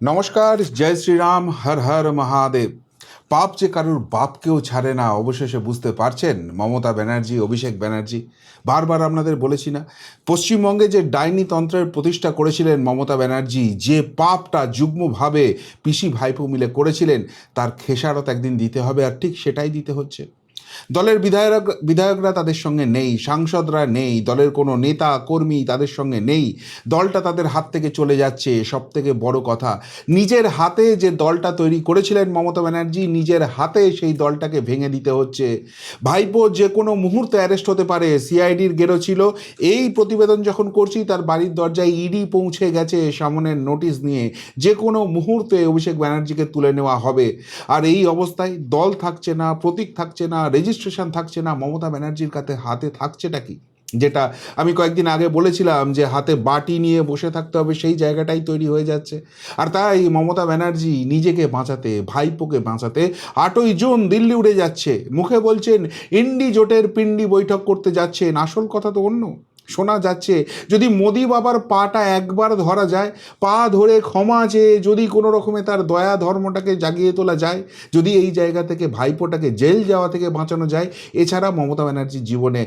নমস্কার, জয় শ্রীরাম, হর হর মহাদেব। পাপ যে কারুর বাপকেও ছাড়ে না, অবশেষে বুঝতে পারছেন মমতা ব্যানার্জি, অভিষেক ব্যানার্জি। বারবার আপনাদের বলেছি না, পশ্চিমবঙ্গে যে ডাইনি তন্ত্রের প্রতিষ্ঠা করেছিলেন মমতা ব্যানার্জি, যে পাপটা যুগ্মভাবে পিসি ভাইপো মিলে করেছিলেন, তার খেসারত একদিন দিতে হবে, আর ঠিক সেটাই দিতে হচ্ছে। দলের বিধায়করা তাদের সঙ্গে নেই, সাংসদরা নেই, দলের কোনো নেতা কর্মী তাদের সঙ্গে নেই, দলটা তাদের হাত থেকে চলে যাচ্ছে। সব থেকে বড় কথা, নিজের হাতে যে দলটা তৈরি করেছিলেন মমতা ব্যানার্জি, নিজের হাতে সেই দলটাকে ভেঙে দিতে হচ্ছে। ভাইপো যে কোনো মুহূর্তে অ্যারেস্ট হতে পারে, সিআইডির গেরো ছিল। এই প্রতিবেদন যখন করছি, তার বাড়ির দরজায় ইডি পৌঁছে গেছে সামনের নোটিশ নিয়ে। যে কোনো মুহূর্তে অভিষেক ব্যানার্জিকে তুলে নেওয়া হবে। আর এই অবস্থায় দল থাকছে না, প্রতীক থাকছে না, রেজিস্ট্রেশন থাকছে না, মমতা ব্যানার্জির হাতে থাকছেটা কি? যেটা আমি কয়েকদিন আগে বলেছিলাম যে হাতে বাটি নিয়ে বসে থাকতে হবে, সেই জায়গাটাই তৈরি হয়ে যাচ্ছে। আর তাই মমতা ব্যানার্জি নিজেকে বাঁচাতে, ভাইপোকে বাঁচাতে 8ই জুন দিল্লি উড়ে যাচ্ছে। মুখে বলছেন ইন্ডি জোটের পিন্ডি বৈঠক করতে যাচ্ছেন, আসল কথা তো অন্য। শোনা যাচ্ছে যদি মোদি বাবার পাটা একবার ধরা যায়, পা ধরে ক্ষমা চেয়ে যদি কোনো রকমে তার দয়া ধর্মটাকে জাগিয়ে তোলা যায়, যদি এই জায়গা থেকে ভাইপোটাকে জেল যাওয়া থেকে বাঁচানো যায়, এছাড়া মমতা ব্যানার্জির জীবনে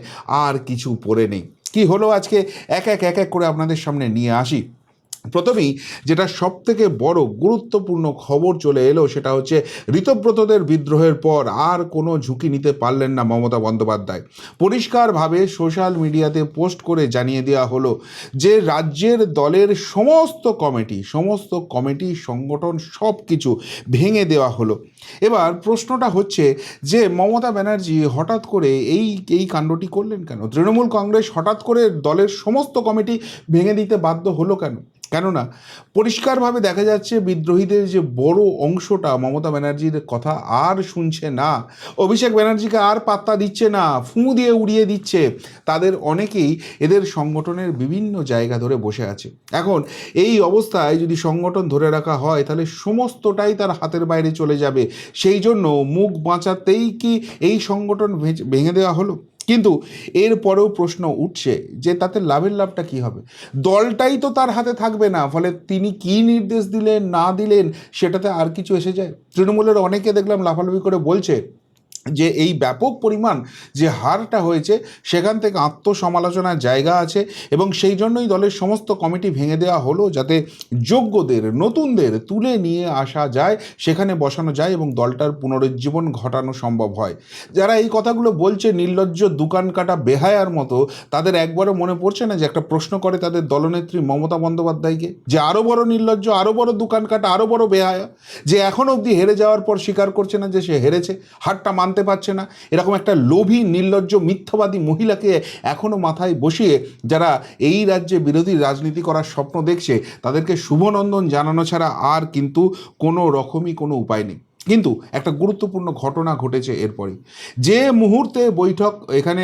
আর কিছু পড়ে নেই। কি হলো আজকে এক এক করে আপনাদের সামনে নিয়ে আসি। প্রথমেই যেটা সব থেকে বড় গুরুত্বপূর্ণ খবর চলে এলো, সেটা হচ্ছে ঋতব্রতদের বিদ্রোহের পর আর কোনো ঝুঁকি নিতে পারলেন না মমতা বন্দ্যোপাধ্যায়। পরিষ্কারভাবে সোশ্যাল মিডিয়াতে পোস্ট করে জানিয়ে দেওয়া হলো যে রাজ্যের দলের সমস্ত কমিটি সংগঠন সব কিছু ভেঙে দেওয়া হলো। এবার প্রশ্নটা হচ্ছে যে মমতা ব্যানার্জি হঠাৎ করে এই কাণ্ডটি করলেন কেন? তৃণমূল কংগ্রেস হঠাৎ করে দলের সমস্ত কমিটি ভেঙে দিতে বাধ্য হলো কেন? কেননা পরিষ্কারভাবে দেখা যাচ্ছে বিদ্রোহীদের যে বড় অংশটা মমতা ব্যানার্জির কথা আর শুনছে না, অভিষেক ব্যানার্জিকে আর পাত্তা দিচ্ছে না, ফুঁ দিয়ে উড়িয়ে দিচ্ছে। তাদের অনেকেই এদের সংগঠনের বিভিন্ন জায়গা ধরে বসে আছে। এখন এই অবস্থায় যদি সংগঠন ধরে রাখা হয়, তাহলে সমস্তটাই তার হাতের বাইরে চলে যাবে। সেই জন্য মুখ বাঁচাতেই কি এই সংগঠন ভেঙে দেওয়া হলো? কিন্তু এরপরেও প্রশ্ন উঠছে যে তাতে লাভটা কি হবে? দলটাই তো তার হাতে থাকবে না, ফলে তিনি কি নির্দেশ দিলেন না দিলেন সেটাতে আর কিছু এসে যায়। তৃণমূলের অনেকে দেখলাম লাফালাফি করে বলছে যে এই ব্যাপক পরিমাণ যে হারটা হয়েছে, সেখান থেকে আত্মসমালোচনার জায়গা আছে, এবং সেই জন্যই দলের সমস্ত কমিটি ভেঙে দেওয়া হলো, যাতে যোগ্যদের, নতুনদের তুলে নিয়ে আসা যায়, সেখানে বসানো যায় এবং দলটার পুনরুজ্জীবন ঘটানো সম্ভব হয়। যারা এই কথাগুলো বলছে নির্লজ্জ দোকান কাটা বেহায়ার মতো, তাদের একবারও মনে পড়ছে না যে একটা প্রশ্ন করে তাদের দলনেত্রী মমতা বন্দ্যোপাধ্যায়কে, যে আরও বড় নির্লজ্জ, আরও বড় দোকান কাটা, আরও বড় বেহায়া, যে এখনও অবধি হেরে যাওয়ার পর স্বীকার করছে না যে সে হেরেছে, হারটা মানতে পারছে না। এরকম একটা লোভী, নির্লজ্জ, মিথ্যাবাদী মহিলাকে এখনও মাথায় বসিয়ে যারা এই রাজ্যে বিরোধী রাজনীতি করার স্বপ্ন দেখছে, তাদেরকে শুভনন্দন জানানো ছাড়া আর কিন্তু কোনো রকমই কোনো উপায় নেই। কিন্তু একটা গুরুত্বপূর্ণ ঘটনা ঘটেছে এরপরই। যে মুহূর্তে বৈঠক এখানে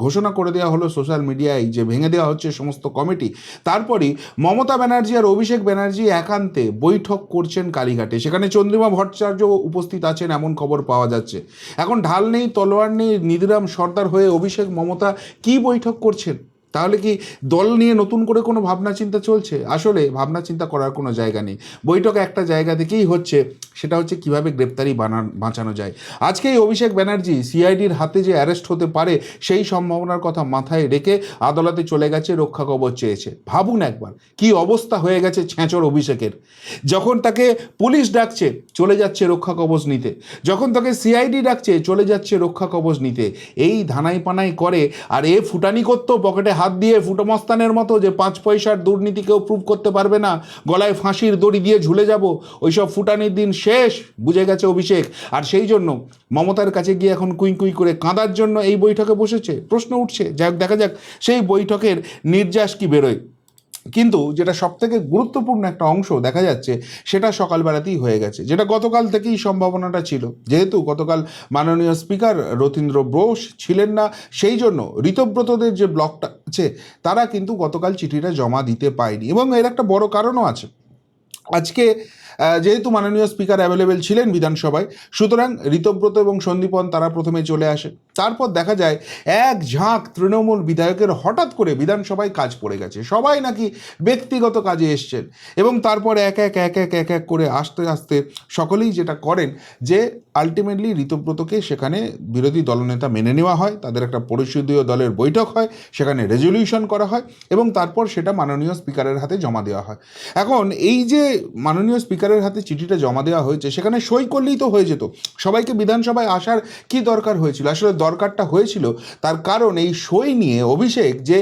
ঘোষণা করে দেওয়া হলো সোশ্যাল মিডিয়ায় যে ভেঙে দেওয়া হচ্ছে সমস্ত কমিটি, তারপরই মমতা ব্যানার্জি আর অভিষেক ব্যানার্জি একান্তে বৈঠক করছেন কালীঘাটে। সেখানে চন্দ্রিমা ভট্টাচার্য উপস্থিত আছেন এমন খবর পাওয়া যাচ্ছে। এখন ঢাল নেই, তলোয়ার নেই, নিধিরাম সর্দার হয়ে অভিষেক মমতা কি বৈঠক করছেন? তাহলে কি দল নিয়ে নতুন করে কোনো ভাবনা চিন্তা চলছে? আসলে ভাবনা চিন্তা করার কোনো জায়গা নেই। বৈঠক একটা জায়গা থেকেই হচ্ছে, সেটা হচ্ছে কিভাবে গ্রেপ্তারি বাঁচানো যায়। আজকে এই অভিষেক ব্যানার্জি সিআইডির হাতে যে অ্যারেস্ট হতে পারে, সেই সম্ভাবনার কথা মাথায় রেখে আদালতে চলে গেছে, রক্ষা কবচ চেয়েছে। ভাবুন একবার কি অবস্থা হয়ে গেছে ছেঁচড় অভিষেকের। যখন তাকে পুলিশ ডাকছে, চলে যাচ্ছে রক্ষা কবচ নিতে। যখন তাকে সিআইডি ডাকছে, চলে যাচ্ছে রক্ষা কবচ নিতে। এই ধানাই পানাই করে, আর এ ফুটানি করতো পকেটে হাত দিয়ে ফুটোমস্তানের মতো, যে 5 পয়সার দুর্নীতি কেউ প্রুভ করতে পারবে না, গলায় ফাঁসির দড়ি দিয়ে ঝুলে যাব, ওইসব ফুটানির দিন শেষ, বুঝে গেছে অভিষেক। আর সেই জন্য মমতার কাছে গিয়ে এখন কুই কুই করে কাঁদার জন্য এই বৈঠকে বসেছে। প্রশ্ন উঠছে, যাক দেখা যাক সেই বৈঠকের নির্যাস কি বেরোয়। কিন্তু যেটা সবথেকে গুরুত্বপূর্ণ একটা অংশ দেখা যাচ্ছে, সেটা সকালবেলাতেই হয়ে গেছে, যেটা গতকাল থেকেই সম্ভাবনাটা ছিল। যেহেতু গতকাল মাননীয় স্পিকার রথীন্দ্র বোস ছিলেন না, সেই জন্য ঋতব্রতদের যে ব্লকটা আছে, তারা কিন্তু গতকাল চিঠিটা জমা দিতে পায়নি, এবং এর একটা বড় কারণও আছে। আজকে যেহেতু মাননীয় স্পিকার অ্যাভেলেবেল ছিলেন বিধানসভায়, সুতরাং ঋতব্রত এবং সন্দীপন তারা প্রথমে চলে আসে। তারপর দেখা যায় এক ঝাঁক তৃণমূল বিধায়কের হঠাৎ করে বিধানসভায় কাজ পড়ে গেছে, সবাই নাকি ব্যক্তিগত কাজে এসছেন, এবং তারপর এক এক করে আস্তে আস্তে সকলেই যেটা করেন যে আলটিমেটলি ঋতব্রতকে সেখানে বিরোধী দলনেতা মেনে নেওয়া হয়, তাদের একটা পরিষদীয় দলের বৈঠক হয়, সেখানে রেজলিউশন করা হয় এবং তারপর সেটা মাননীয় স্পিকারের হাতে জমা দেওয়া হয়। এখন এই যে মাননীয় স্পিকারের হাতে চিঠিটা জমা দেওয়া হয়েছে, সেখানে সই করলেই তো হয়ে যেত, সবাইকে বিধানসভায় আসার কি দরকার হয়েছিল? আসলে দরকারটা হয়েছিল তার কারণ এই সই নিয়ে অভিষেক যে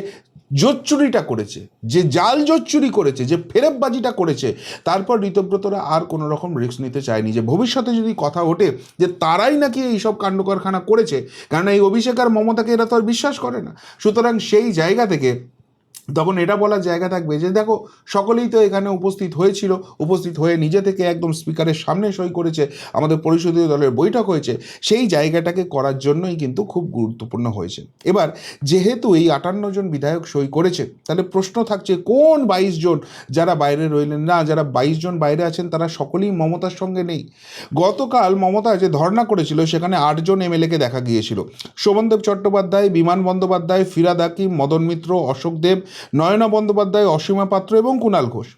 জোচ্চুরিটা করেছে, যে জাল জোচ্চুরি করেছে, যে ফেরেববাজিটা করেছে, তারপর ঋতব্রতরা আর কোনো রকম রিস্ক নিতে চায়নি যে ভবিষ্যতে যদি কথা ওঠে যে তারাই নাকি এইসব কাণ্ডকারখানা করেছে, কারণ এই অভিষেক আর মমতাকে এরা তো আর বিশ্বাস করে না। সুতরাং সেই জায়গা থেকে তখন এটা বলার জায়গা থাকবে যে দেখো সকলেই তো এখানে উপস্থিত হয়েছিল, উপস্থিত হয়ে নিজে থেকে একদম স্পিকারের সামনে সই করেছে, আমাদের পরিষদীয় দলের বৈঠক হয়েছে, সেই জায়গাটাকে করার জন্যই কিন্তু খুব গুরুত্বপূর্ণ হয়েছে। এবার যেহেতু এই 58 জন বিধায়ক সই করেছে, তাহলে প্রশ্ন থাকছে কোন 22 জন যারা বাইরে রইলেন না, যারা 22 জন বাইরে আছেন তারা সকলেই মমতার সঙ্গে নেই। গতকাল মমতা যে ধর্ণা করেছিল সেখানে 8 জন এমএলএকে দেখা গিয়েছিল, শোভনদেব চট্টোপাধ্যায়, বিমান বন্দ্যোপাধ্যায়, ফিরাদ হাকিম, মদন মিত্র, অশোক দেব, নয়না বন্দ্যোপাধ্যায়, অসীমা পাত্র এবং কুণাল ঘোষ।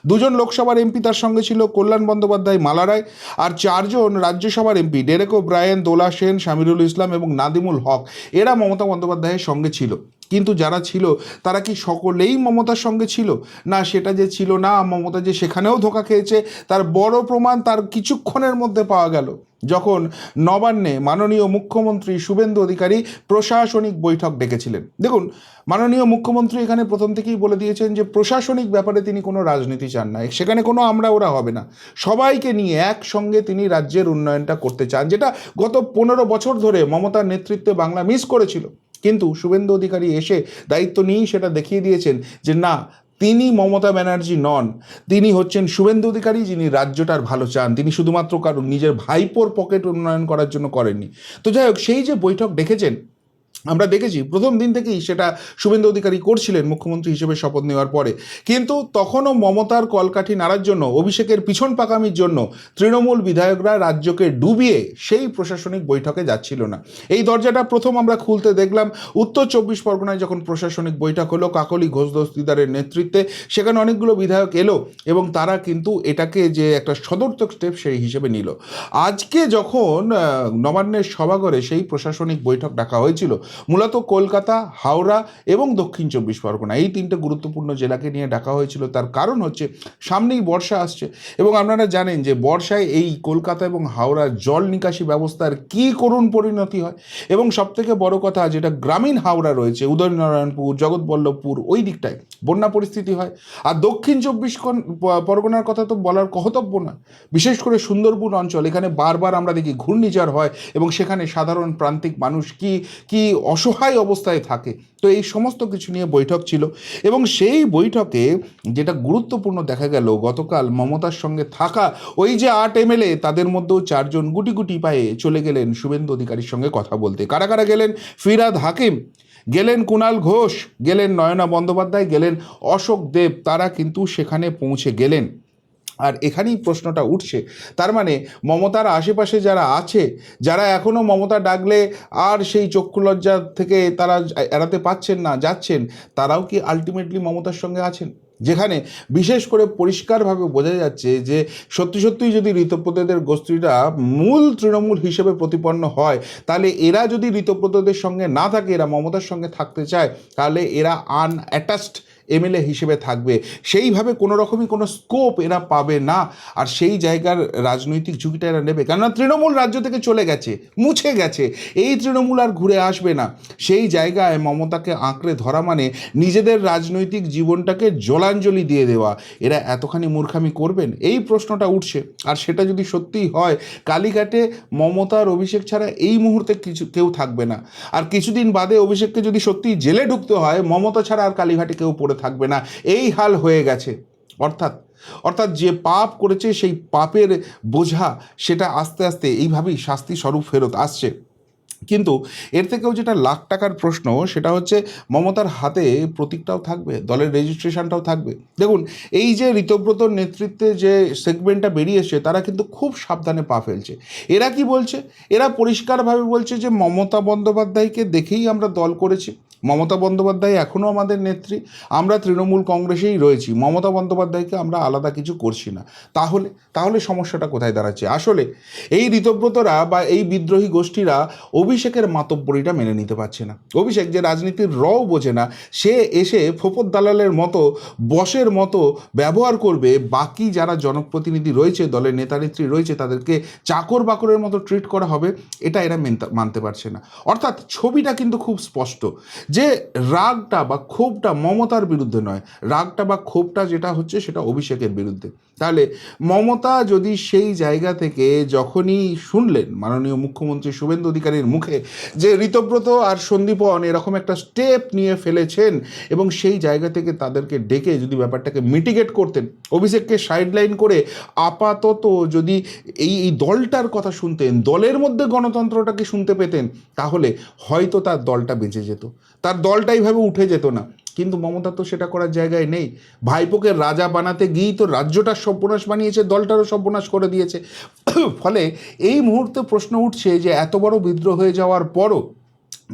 2 জন লোকসভার এমপি তার সঙ্গে ছিল, কল্যাণ বন্দ্যোপাধ্যায়, মালা রায়, আর 4 জন রাজ্যসভার এমপি, ডেরেক ওব্রায়েন, দোলা সেন, শামিরুল ইসলাম এবং নাদিমুল হক, এরা মমতা বন্দ্যোপাধ্যায়ের সঙ্গে ছিল। কিন্তু যারা ছিল তারা কি সকলেই মমতার সঙ্গে ছিল? না, সেটা যে ছিল না, মমতা যে সেখানেও ধোঁকা খেয়েছে তার বড় প্রমাণ তার কিছুক্ষণের মধ্যে পাওয়া গেল যখন নবান্নে মাননীয় মুখ্যমন্ত্রী শুভেন্দু অধিকারী প্রশাসনিক বৈঠক ডেকেছিলেন। দেখুন, মাননীয় মুখ্যমন্ত্রী এখানে প্রথম থেকেই বলে দিয়েছেন যে প্রশাসনিক ব্যাপারে তিনি কোনো রাজনীতি চান না, সেখানে কোনো আমরা ওরা হবে না, সবাইকে নিয়ে একসঙ্গে তিনি রাজ্যের উন্নয়নটা করতে চান, যেটা গত 15 বছর ধরে মমতার নেতৃত্বে বাংলা মিস করেছিল। কিন্তু শুভেন্দু অধিকারী এসে দায়িত্ব নিয়েই সেটা দেখিয়ে দিয়েছেন যে না, তিনি মমতা ব্যানার্জি নন, তিনি হচ্ছেন শুভেন্দু অধিকারী, যিনি রাজ্যটার ভালো চান, তিনি শুধুমাত্র কারণ নিজের ভাইপোর পকেট উন্নয়ন করার জন্য করেননি। তো যাই হোক, সেই যে বৈঠক ডেকেছেন আমরা দেখেছি প্রথম দিন থেকেই সেটা শুভেন্দু অধিকারী করছিলেন মুখ্যমন্ত্রী হিসেবে শপথ নেওয়ার পরে, কিন্তু তখনও মমতার কলকাঠি নাড়ার জন্য, অভিষেকের পিছন পাকামির জন্য তৃণমূল বিধায়করা রাজ্যকে ডুবিয়ে সেই প্রশাসনিক বৈঠকে যাচ্ছিল না। এই দরজাটা প্রথম আমরা খুলতে দেখলাম উত্তর 24 পরগনায় যখন প্রশাসনিক বৈঠক হলো কাকলি ঘোষ দস্তিদারের নেতৃত্বে, সেখানে অনেকগুলো বিধায়ক এলো এবং তারা কিন্তু এটাকে যে একটা সদর্থক স্টেপ সেই হিসেবে নিল। আজকে যখন নবান্নের সভাঘরে সেই প্রশাসনিক বৈঠক ডাকা হয়েছিল, মূলত কলকাতা, হাওড়া এবং দক্ষিণ 24 পরগনা, এই 3টে গুরুত্বপূর্ণ জেলাকে নিয়ে ডাকা হয়েছিল। তার কারণ হচ্ছে সামনেই বর্ষা আসছে এবং আপনারা জানেন যে বর্ষায় এই কলকাতা এবং হাওড়ার জল নিকাশি ব্যবস্থার কী করুণ পরিণতি হয়, এবং সবথেকে বড় কথা যেটা গ্রামীণ হাওড়া রয়েছে, উদয়নারায়ণপুর, জগৎবল্লভপুর, ওই দিকটায় বন্যা পরিস্থিতি হয়। আর দক্ষিণ 24 পরগনার কথা তো বলার কহতব্য না, বিশেষ করে সুন্দরবন অঞ্চল, এখানে বারবার আমরা দেখি ঘূর্ণিঝড় হয় এবং সেখানে সাধারণ প্রান্তিক মানুষ কি অসহায় অবস্থায় থাকে। তো এই সমস্ত কিছু নিয়ে বৈঠক ছিল এবং সেই বৈঠকে যেটা গুরুত্বপূর্ণ দেখা গেল, গতকাল মমতার সঙ্গে থাকা ওই যে 8 এমএলএ, তাদের মধ্যেও 4 জন গুটি গুটি পায়ে চলে গেলেন শুভেন্দু অধিকারীর সঙ্গে কথা বলতে। কারা কারা গেলেন? ফিরাদ হাকিম গেলেন, কুণাল ঘোষ গেলেন, নয়না বন্দ্যোপাধ্যায় গেলেন, অশোক দেব, তারা কিন্তু সেখানে পৌঁছে গেলেন। আর এখানেই প্রশ্নটা উঠছে, তার মানে মমতার আশেপাশে যারা আছে, যারা এখনও মমতা ডাকলে আর সেই চক্ষু লজ্জা থেকে তারা এড়াতে পাচ্ছেন না, যাচ্ছেন, তারাও কি আলটিমেটলি মমতার সঙ্গে আছেন? যেখানে বিশেষ করে পরিষ্কারভাবে বোঝা যাচ্ছে যে সত্যি সত্যিই যদি ঋতব্রতদের গোষ্ঠীটা মূল তৃণমূল হিসেবে প্রতিপন্ন হয়, তাহলে এরা যদি ঋতব্রতদের সঙ্গে না থাকে, এরা মমতার সঙ্গে থাকতে চায়, তাহলে এরা আনঅ্যাটাচড এমএলএ হিসেবে থাকবে, সেইভাবে কোনো রকমই কোনো স্কোপ এরা পাবে না। আর সেই জায়গার রাজনৈতিক ঝুঁকিটা এরা নেবে, কেননা তৃণমূল রাজ্য থেকে চলে গেছে, মুছে গেছে, এই তৃণমূল আর ঘুরে আসবে না। সেই জায়গায় মমতাকে আঁকড়ে ধরা মানে নিজেদের রাজনৈতিক জীবনটাকে জলাঞ্জলি দিয়ে দেওয়া। এরা এতখানি মূর্খামি করবেন, এই প্রশ্নটা উঠছে। আর সেটা যদি সত্যিই হয়, কালীঘাটে মমতার অভিষেক ছাড়া এই মুহূর্তে কেউ থাকবে না। আর কিছুদিন বাদে অভিষেককে যদি সত্যিই জেলে ঢুকতে হয়, মমতা ছাড়া আর কালীঘাটে কেউ পড়ে থাকবে না, এই হাল হয়ে গেছে। অর্থাৎ যে পাপ করেছে সেই পাপের বোঝা সেটা আস্তে আস্তে এইভাবেই শাস্তি স্বরূপ ফেরত আসছে। কিন্তু এর থেকেও যেটা লাখ টাকার প্রশ্ন, সেটা হচ্ছে মমতার হাতে প্রতীকটাও থাকবে, দলের রেজিস্ট্রেশনটাও থাকবে। দেখুন, এই যে ঋতব্রতর নেতৃত্বে যে সেগমেন্টটা বেরিয়ে এসছে, তারা কিন্তু খুব সাবধানে পা ফেলছে। এরা কি বলছে? এরা পরিষ্কারভাবে বলছে যে মমতা বন্দ্যোপাধ্যায়কে দেখেই আমরা দল করেছি, মমতা বন্দ্যোপাধ্যায় এখনও আমাদের নেত্রী, আমরা তৃণমূল কংগ্রেসেই রয়েছি, মমতা বন্দ্যোপাধ্যায়কে আমরা আলাদা কিছু করছি না। তাহলে তাহলে সমস্যাটা কোথায় দাঁড়াচ্ছে? আসলে এই ঋতব্রতরা বা এই বিদ্রোহী গোষ্ঠীরা অভিষেকের মাতব্বরিটা মেনে নিতে পারছে না। অভিষেক যে রাজনীতির রও বোঝে না, সে এসে ফোপর দালালের মতো, বসের মতো ব্যবহার করবে, বাকি যারা জনপ্রতিনিধি রয়েছে, দলের নেতানেত্রী রয়েছে, তাদেরকে চাকর বাকরের মতো ট্রিট করা হবে, এটা এরা মানতে পারছে না। অর্থাৎ ছবিটা কিন্তু খুব স্পষ্ট যে রাগটা বা ক্ষোভটা মমতার বিরুদ্ধে নয়, রাগটা বা ক্ষোভটা যেটা হচ্ছে সেটা অভিষেকের বিরুদ্ধে। তাহলে মমতা যদি সেই জায়গা থেকে যখনই শুনলেন মাননীয় মুখ্যমন্ত্রী শুভেন্দু অধিকারীর মুখে যে ঋতব্রত আর সন্দীপন এরকম একটা স্টেপ নিয়ে ফেলেছেন, এবং সেই জায়গা থেকে তাদেরকে ডেকে যদি ব্যাপারটাকে মিটিগেট করতেন, অভিষেককে সাইডলাইন করে আপাতত যদি এই দলটার কথা শুনতেন, দলের মধ্যে গণতন্ত্রটাকে শুনতে পেতেন, তাহলে হয়তো তার দলটা বেঁচে যেত, তার দলটা এইভাবে উঠে যেত না। কিন্তু মমতা তো সেটা করার জায়গায় নেই। ভাইপোকে রাজা বানাতে গিয়েই তো রাজ্যটার সর্বনাশ বানিয়েছে, দলটারও সর্বনাশ করে দিয়েছে। ফলে এই মুহূর্তে প্রশ্ন উঠছে যে এত বড় বিদ্রোহ হয়ে যাওয়ার পরও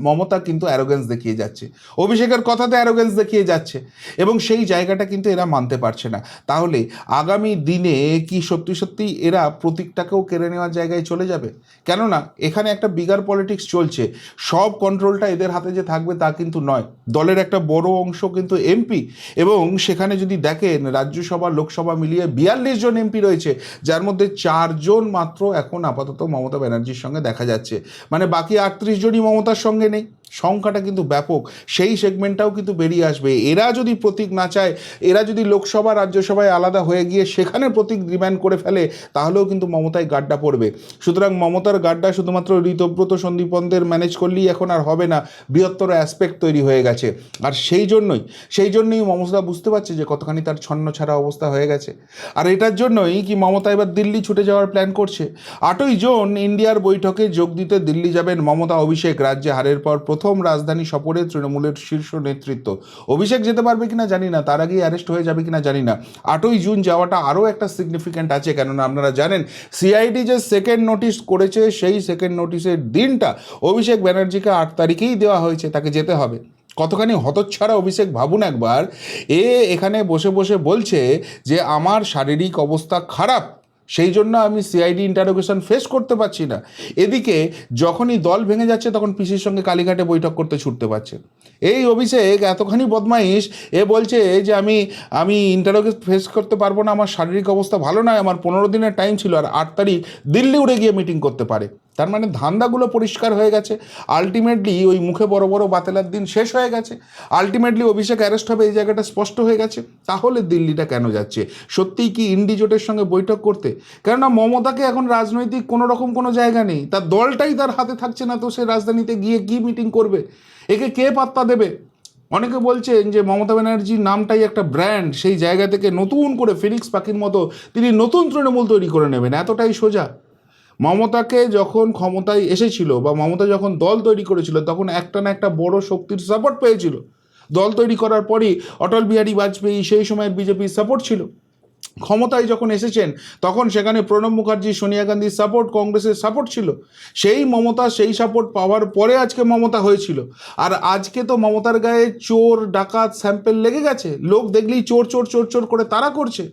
মমতা কিন্তু অ্যারোগেন্স দেখিয়ে যাচ্ছে, অভিষেকের কথাতে অ্যারোগেন্স দেখিয়ে যাচ্ছে, এবং সেই জায়গাটা কিন্তু এরা মানতে পারছে না। তাহলে আগামী দিনে কি সত্যি সত্যি এরা প্রতীকটাকেও কেড়ে নেওয়ার জায়গায় চলে যাবে? কেননা এখানে একটা বিগার পলিটিক্স চলছে, সব কন্ট্রোলটা এদের হাতে যে থাকবে তা কিন্তু নয়। দলের একটা বড় অংশ কিন্তু এমপি, এবং সেখানে যদি দেখেন রাজ্যসভা লোকসভা মিলিয়ে 42 জন এমপি রয়েছে, যার মধ্যে 4 জন মাত্র এখন আপাতত মমতা ব্যানার্জির সঙ্গে দেখা যাচ্ছে, মানে বাকি 38 জনই মমতার সঙ্গে নেই। সংখ্যাটা কিন্তু ব্যাপক, সেই সেগমেন্টটাও কিন্তু বেরিয়ে আসবে। এরা যদি প্রতীক না চায়, এরা যদি লোকসভা রাজ্যসভায় আলাদা হয়ে গিয়ে সেখানে প্রতীক ডিম্যান্ড করে ফেলে, তাহলেও কিন্তু মমতায় গাড্ডা পড়বে। সুতরাং মমতার গাড্ডা শুধুমাত্র ঋতব্রত সন্দীপনদের ম্যানেজ করলেই এখন আর হবে না, বৃহত্তর অ্যাসপেক্ট তৈরি হয়ে গেছে। আর সেই জন্যই মমতা বুঝতে পারছে যে কতখানি তার ছন্ন ছাড়া অবস্থা হয়ে গেছে। আর এটার জন্যই কি মমতা এবার দিল্লি ছুটে যাওয়ার প্ল্যান করছে। 8ই জুন ইন্ডিয়ার বৈঠকে যোগ দিতে দিল্লি যাবেন মমতা অভিষেক। রাজ্যে হারের পর প্রথম রাজধানী সফরে তৃণমূলের শীর্ষ নেতৃত্ব। অভিষেক যেতে পারবে কিনা জানি না, তার আগেই অ্যারেস্ট হয়ে যাবে কিনা জানি না। 8ই জুন যাওয়াটা আরও একটা সিগনিফিক্যান্ট আছে, কেননা আপনারা জানেন সিআইডি যে সেকেন্ড নোটিশ করেছে, সেই সেকেন্ড নোটিশের দিনটা অভিষেক ব্যানার্জিকে 8 তারিখেই দেওয়া হয়েছে, তাকে যেতে হবে। কতখানি হতচ্ছাড়া অভিষেক ভাবুন একবার, এখানে বসে বসে বলছে যে আমার শারীরিক অবস্থা খারাপ, সেই জন্য আমি সিআইডি ইন্টারোগেশন ফেস করতে পারছি না। এদিকে যখনই দল ভেঙে যাচ্ছে তখন পিসির সঙ্গে কালীঘাটে বৈঠক করতে ছুটতে পারছে। এই অভিষেক এতখানি বদমাইশ, বলছে যে আমি ইন্টারোগেশন ফেস করতে পারবো না, আমার শারীরিক অবস্থা ভালো নয়, আমার 15 দিনের টাইম ছিল, আর 8 তারিখ দিল্লি উড়ে গিয়ে মিটিং করতে পারে। তার মানে ধান্দাগুলো পরিষ্কার হয়ে গেছে। আলটিমেটলি ওই মুখে বড় বড় বাতেলার দিন শেষ হয়ে গেছে। আলটিমেটলি অভিষেক অ্যারেস্ট হবে, এই জায়গাটা স্পষ্ট হয়ে গেছে। তাহলে দিল্লিটা কেন যাচ্ছে? সত্যিই কি ইন্ডি জোটের সঙ্গে বৈঠক করতে? কেননা মমতাকে এখন রাজনৈতিক কোনো রকম কোনো জায়গা নেই, তার দলটাই তার হাতে থাকছে না, তো সে রাজধানীতে গিয়ে কি মিটিং করবে? একে কে পাত্তা দেবে? অনেকে বলছেন যে মমতা ব্যানার্জির নামটাই একটা ব্র্যান্ড, সেই জায়গা থেকে নতুন করে ফিনিক্স পাখির মতো তিনি নতুন তৃণমূল তৈরি করে নেবেন, এতটাই সোজা। মমতাকে যখন ক্ষমতায় এসেছিল বা মমতা যখন দল তৈরি করেছিল, তখন একটা না একটা বড় শক্তির সাপোর্ট পেয়েছিল। দল তৈরি করার পরই অটল বিহারী বাজপেয়ী, সেই সময়ের বিজেপির সাপোর্ট ছিল। ক্ষমতায় যখন এসেছেন তখন সেখানে প্রণব মুখার্জি, সোনিয়া গান্ধীর সাপোর্ট, কংগ্রেসের সাপোর্ট ছিল। সেই মমতা সেই সাপোর্ট পাওয়ার পরে আজকে মমতা হয়েছিল। আর আজকে তো মমতার গায়ে চোর ডাকাত স্যাম্পেল লেগে গেছে, লোক দেখলেই চোর চোর চোর চোর করে তারা করছে।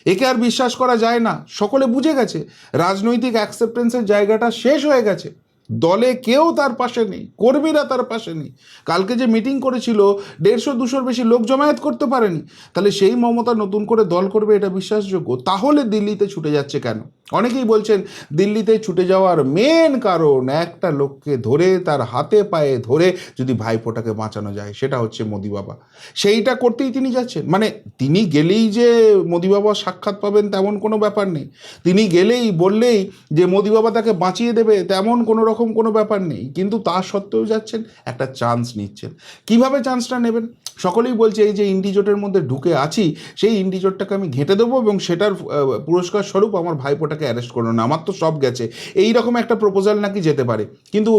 একে আর বিশ্বাস করা যায় না, সকলে বুঝে গেছে রাজনৈতিক অ্যাকসেপ্টেন্সের জায়গাটা শেষ হয়ে গেছে। দলে কেউ তার পাশে নেই, কর্মীরা তার পাশে নেই। কালকে যে মিটিং করেছিল 150-200 বেশি লোক জমায়েত করতে পারেনি। তাহলে সেই মমতা নতুন করে দল করবে, এটা বিশ্বাসযোগ্য? তাহলে দিল্লিতে ছুটে যাচ্ছে কেন? অনেকেই বলছেন দিল্লিতে ছুটে যাওয়ার মেন কারণ একটা লোককে ধরে, তার হাতে পায়ে ধরে যদি ভাইপোটাকে বাঁচানো যায়, সেটা হচ্ছে মোদি বাবা। সেইটা করতেই তিনি যাচ্ছেন। মানে তিনি গেলেই যে মোদি বাবা সাক্ষাৎ পাবেন তেমন কোনো ব্যাপার নেই, তিনি গেলেই বললেই যে মোদি বাবা তাকে বাঁচিয়ে দেবে তেমন কোনো রকম কোনো ব্যাপার নেই। কিন্তু তা সত্ত্বেও যাচ্ছেন, একটা চান্স নিচ্ছেন। কিভাবে চান্সটা নেবেন? সকলেই বলছে এই যে ইন্ডিজোটের মধ্যে ঢুকে আছি, সেই ইন্ডিজোটটাকে আমি ঘেঁটে দেবো এবং সেটার পুরস্কার স্বরূপ আমার ভাইপোটাকে তাকে অ্যারেস্ট করো না, আমার তো সব গেছে, এই রকম একটা প্রপোজাল নাকি যেতে পারে। কিন্তু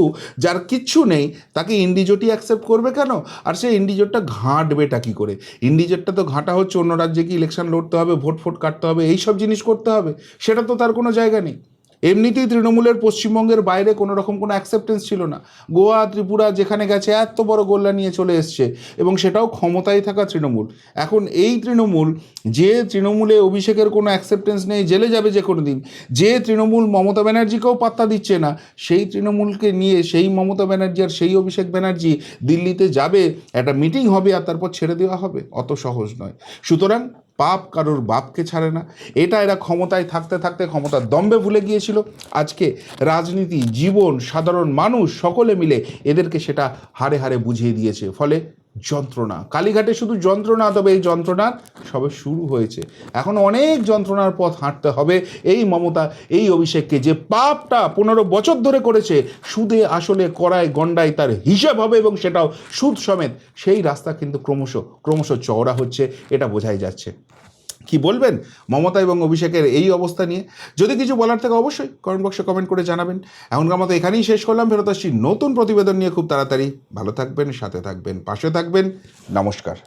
যার কিচ্ছু নেই তাকে ইন্ডিজোটই অ্যাকসেপ্ট করবে কেন? আর সে ইন্ডিজোটটা ঘাঁটবেটা কী করে? ইন্ডিজোটটা তো ঘাঁটা হচ্ছে অন্য রাজ্যে কি ইলেকশন লড়তে হবে, ভোট ফোট কাটতে হবে, এই সব জিনিস করতে হবে, সেটা তো তার কোনো জায়গা নেই। এমনিতেই তৃণমূলের পশ্চিমবঙ্গের বাইরে কোনো রকম কোনো অ্যাকসেপ্টেন্স ছিল না। গোয়া, ত্রিপুরা যেখানে গেছে এত বড় গোল্লা নিয়ে চলে এসছে, এবং সেটাও ক্ষমতায় থাকা তৃণমূল। এখন এই তৃণমূল, যে তৃণমূলে অভিষেকের কোনো অ্যাকসেপ্টেন্স নেই, জেলে যাবে যে কোনো দিন, যে তৃণমূল মমতা ব্যানার্জিকেও পাত্তা দিচ্ছে না, সেই তৃণমূলকে নিয়ে সেই মমতা ব্যানার্জি আর সেই অভিষেক ব্যানার্জি দিল্লিতে যাবে, একটা মিটিং হবে আর তারপর ছেড়ে দেওয়া হবে? অত সহজ নয়। সুতরাং পাপ কারোর বাপকে ছাড়ে না। এটা এরা ক্ষমতায় থাকতে থাকতে ক্ষমতার দম্ভে ভুলে গিয়েছিল। আজকে রাজনীতি, জীবন, সাধারণ মানুষ সকলে মিলে এদেরকে সেটা হাড়ে হাড়ে বুঝিয়ে দিয়েছে। ফলে যন্ত্রণা, কালীঘাটে শুধু যন্ত্রণা, তবে এই যন্ত্রণার সবে শুরু হয়েছে। এখন অনেক যন্ত্রণার পথ হাঁটতে হবে এই মমতা, এই অভিষেককে, যে পাপটা 15 বছর ধরে করেছে, সুদে আসলে করায় গন্ডায় তার হিসাব হবে, এবং সেটাও সুদ সমেত। সেই রাস্তা কিন্তু ক্রমশ ক্রমশ চওড়া হচ্ছে, এটা বোঝাই যাচ্ছে। কি বলবেন মমতা এবং অভিষেকের এই অবস্থা নিয়ে? যদি কিছু বলার থাকে অবশ্যই কমেন্ট বক্সে কমেন্ট করে জানাবেন। এখনকার মতো এখানেই শেষ করলাম, ফেরত আসছি নতুন প্রতিবেদন নিয়ে খুব তাড়াতাড়ি। ভালো থাকবেন, সাথে থাকবেন, পাশে থাকবেন। নমস্কার।